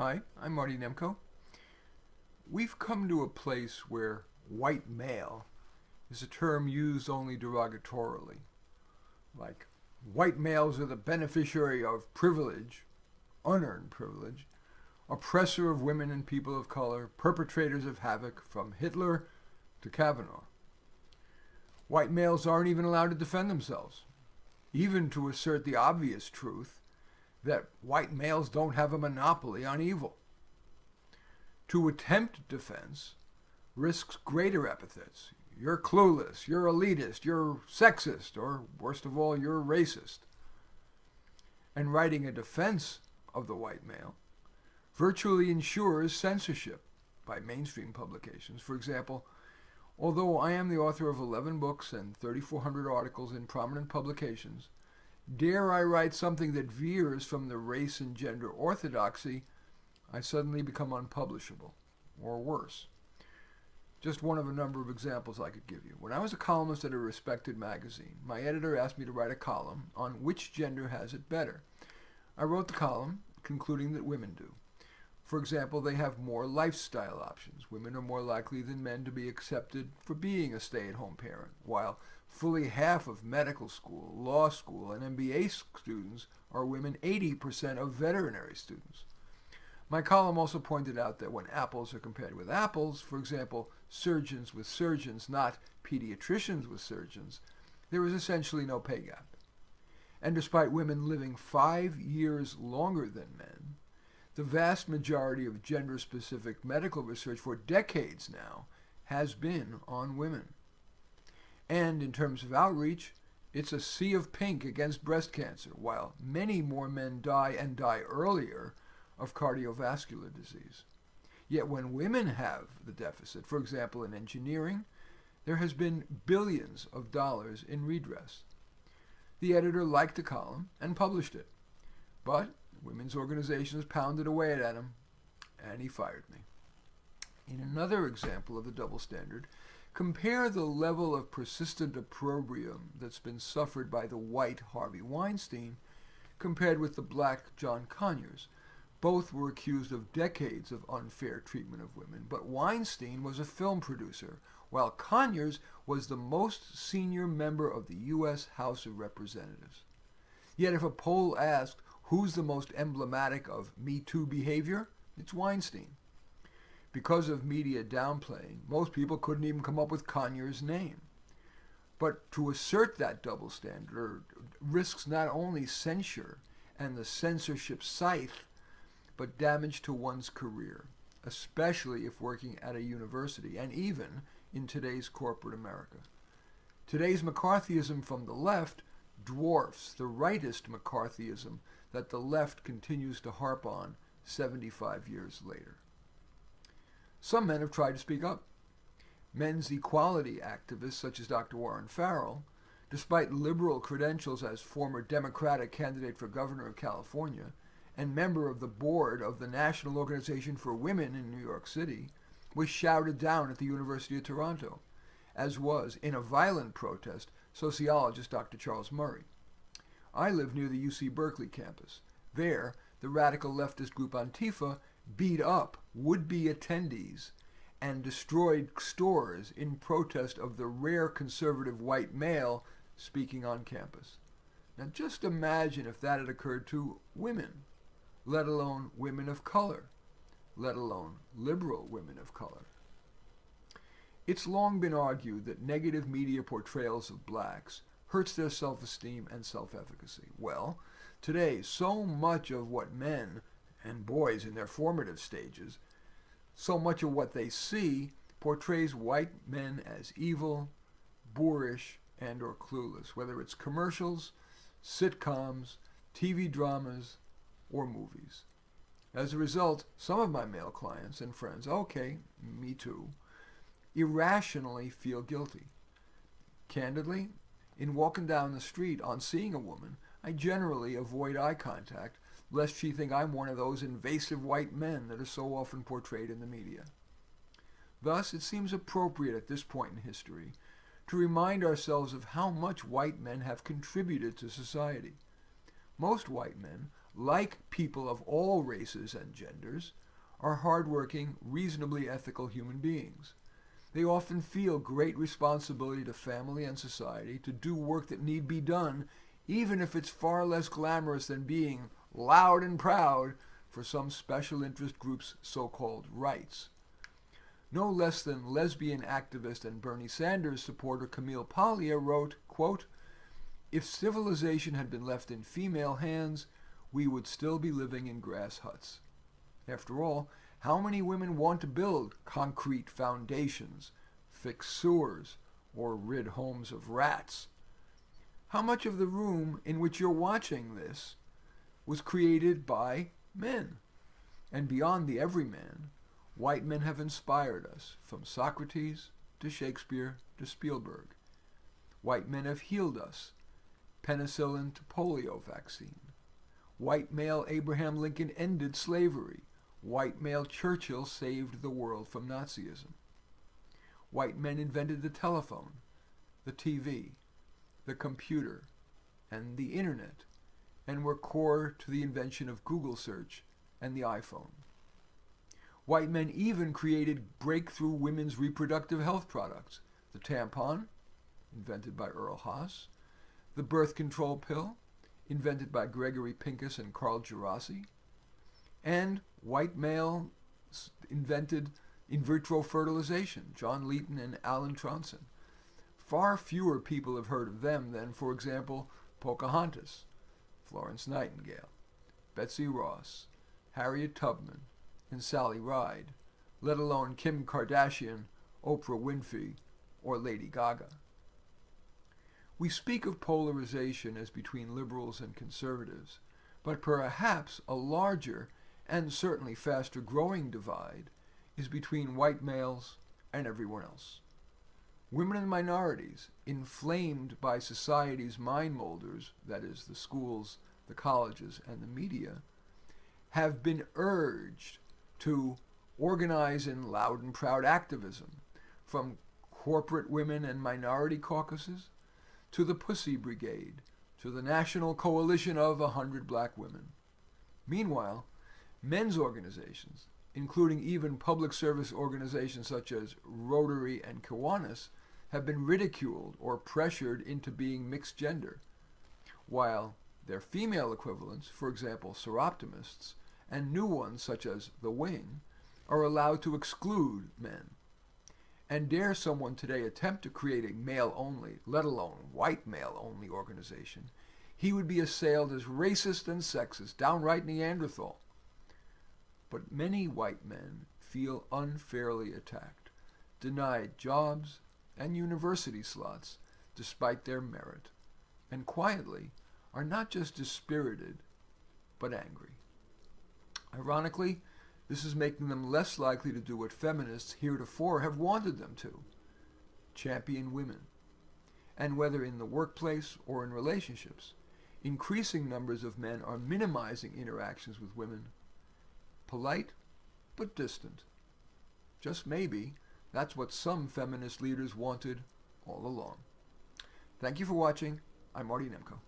Hi, I'm Marty Nemko. We've come to a place where white male is a term used only derogatorily. Like, white males are the beneficiary of privilege, unearned privilege, oppressor of women and people of color, perpetrators of havoc from Hitler to Kavanaugh. White males aren't even allowed to defend themselves, even to assert the obvious truth that white males don't have a monopoly on evil. To attempt defense risks greater epithets. You're clueless, you're elitist, you're sexist, or worst of all, you're racist. And writing a defense of the white male virtually ensures censorship by mainstream publications. For example, although I am the author of 11 books and 3,400 articles in prominent publications, dare I write something that veers from the race and gender orthodoxy, I suddenly become unpublishable, or worse. Just one of a number of examples I could give you. When I was a columnist at a respected magazine, my editor asked me to write a column on which gender has it better. I wrote the column, concluding that women do. For example, they have more lifestyle options. Women are more likely than men to be accepted for being a stay-at-home parent, while fully half of medical school, law school, and MBA students are women, 80% of veterinary students. My column also pointed out that when apples are compared with apples, for example, surgeons with surgeons, not pediatricians with surgeons, there is essentially no pay gap. And despite women living 5 years longer than men, the vast majority of gender-specific medical research for decades now has been on women. And in terms of outreach, it's a sea of pink against breast cancer, while many more men die and die earlier of cardiovascular disease. Yet when women have the deficit, for example in engineering, there has been billions of dollars in redress. The editor liked the column and published it, but women's organizations pounded away at him, and he fired me. In another example of the double standard, compare the level of persistent opprobrium that's been suffered by the white Harvey Weinstein compared with the black John Conyers. Both were accused of decades of unfair treatment of women, but Weinstein was a film producer, while Conyers was the most senior member of the U.S. House of Representatives. Yet if a poll asked who's the most emblematic of Me Too behavior, it's Weinstein. Because of media downplaying, most people couldn't even come up with Conyers' name. But to assert that double standard risks not only censure and the censorship scythe, but damage to one's career, especially if working at a university and even in today's corporate America. Today's McCarthyism from the left dwarfs the rightist McCarthyism that the left continues to harp on 75 years later. Some men have tried to speak up. Men's equality activists such as Dr. Warren Farrell, despite liberal credentials as former Democratic candidate for governor of California and member of the board of the National Organization for Women in New York City, was shouted down at the University of Toronto, as was, in a violent protest, sociologist Dr. Charles Murray. I live near the UC Berkeley campus. There, the radical leftist group Antifa beat up would-be attendees and destroyed stores in protest of the rare conservative white male speaking on campus. Now just imagine if that had occurred to women, let alone women of color, let alone liberal women of color. It's long been argued that negative media portrayals of blacks hurts their self-esteem and self-efficacy. Well, today, so much of what men and boys in their formative stages, so much of what they see portrays white men as evil, boorish, and or clueless, whether it's commercials, sitcoms, TV dramas, or movies. As a result, some of my male clients and friends, okay, me too, irrationally feel guilty. Candidly, in walking down the street on seeing a woman, I generally avoid eye contact lest she think I'm one of those invasive white men that are so often portrayed in the media. Thus, it seems appropriate at this point in history to remind ourselves of how much white men have contributed to society. Most white men like people of all races and genders, are hardworking, reasonably ethical human beings. They often feel great responsibility to family and society to do work that need be done, even if it's far less glamorous than being loud and proud for some special interest group's so-called rights. No less than lesbian activist and Bernie Sanders supporter Camille Paglia wrote, quote, "If civilization had been left in female hands, we would still be living in grass huts." After all, how many women want to build concrete foundations, fix sewers, or rid homes of rats? How much of the room in which you're watching this was created by men? And beyond the everyman, white men have inspired us, from Socrates to Shakespeare to Spielberg. White men have healed us, penicillin to polio vaccine. White male Abraham Lincoln ended slavery. White male Churchill saved the world from Nazism. White men invented the telephone, the TV, the computer, and the internet, and were core to the invention of Google search and the iPhone. White men even created breakthrough women's reproductive health products, the tampon, invented by Earl Haas, the birth control pill, invented by Gregory Pincus and Carl Djerassi, and white males invented in vitro fertilization, John Leeton and Alan Tronson. Far fewer people have heard of them than, for example, Pocahontas, Florence Nightingale, Betsy Ross, Harriet Tubman, and Sally Ride, let alone Kim Kardashian, Oprah Winfrey, or Lady Gaga. We speak of polarization as between liberals and conservatives, but perhaps a larger and certainly faster growing divide is between white males and everyone else. Women and minorities, inflamed by society's mind molders, that is, the schools, the colleges, and the media, have been urged to organize in loud and proud activism, from corporate women and minority caucuses to the Pussy Brigade, to the National Coalition of 100 Black Women. Meanwhile, men's organizations, including even public service organizations such as Rotary and Kiwanis, have been ridiculed or pressured into being mixed gender, while their female equivalents, for example Seroptimists, and new ones such as The Wing, are allowed to exclude men. And dare someone today attempt to create a male-only, let alone white male-only organization, he would be assailed as racist and sexist, downright Neanderthal. But many white men feel unfairly attacked, denied jobs and university slots despite their merit, and quietly are not just dispirited, but angry. Ironically, this is making them less likely to do what feminists heretofore have wanted them to: champion women. And whether in the workplace or in relationships, increasing numbers of men are minimizing interactions with women, polite but distant. Just maybe that's what some feminist leaders wanted all along. Thank you for watching. I'm Marty Nemko.